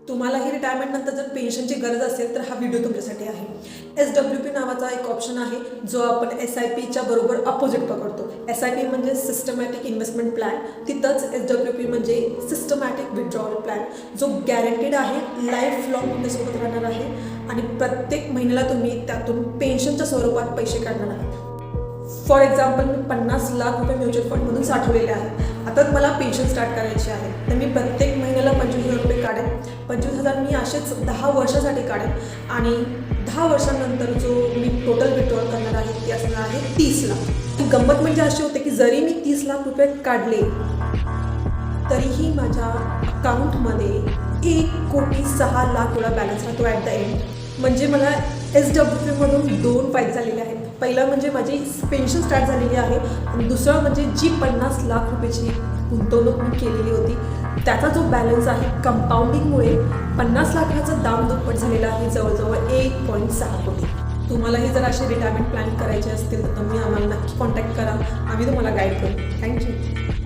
तुम्हालाही रिटायरमेंटनंतर जर पेन्शनची गरज असेल तर हा व्हिडिओ तुमच्यासाठी आहे. SWP नावाचा एक ऑप्शन आहे जो आपण SIPच्या बरोबर अपोजिट पकडतो. SIP म्हणजे सिस्टमॅटिक इन्व्हेस्टमेंट प्लॅन, तिथंच SWP म्हणजे सिस्टमॅटिक विथड्रॉवल प्लॅन, जो गॅरंटीड आहे, लाईफ लॉंग तुमच्यासोबत राहणार आहे आणि प्रत्येक महिन्याला तुम्ही त्यातून पेन्शनच्या स्वरूपात पैसे काढणार आहात. फॉर एक्झाम्पल, मी 50 लाख रुपये म्युच्युअल फंडमधून साठवलेले आहेत. आता मला पेन्शन स्टार्ट करायची आहे, तर मी प्रत्येक महिन्याला 25,000 रुपये काढेन. 25,000 मी असेच 10 वर्षासाठी काढेन आणि 10 वर्षांनंतर जो मी टोटल विथड्रॉल करणार आहे ते असणार आहे 30 लाख. गंमत म्हणजे अशी होते की जरी मी 30 लाख रुपये काढले तरीही माझ्या अकाउंटमध्ये 1,06,00,000 एवढा बॅलन्स राहतो ॲट द एंड. म्हणजे मला SWPमधून 2 फायदे झालेले आहेत. पहिला म्हणजे माझी पेन्शन स्टार्ट झालेली आहे आणि दुसरं म्हणजे जी 50 लाख रुपयाची गुंतवणूक मी केलेली होती त्याचा जो बॅलन्स आहे कंपाऊंडिंगमुळे 50 लाखाचं दाम दुप्पट झालेलं आहे, जवळजवळ 1.6 कोटी. तुम्हालाही जर असे रिटायरमेंट प्लॅन करायचे असतील तर तुम्ही आम्हाला नक्की कॉन्टॅक्ट करा, आम्ही तुम्हाला गाईड करू. थँक्यू.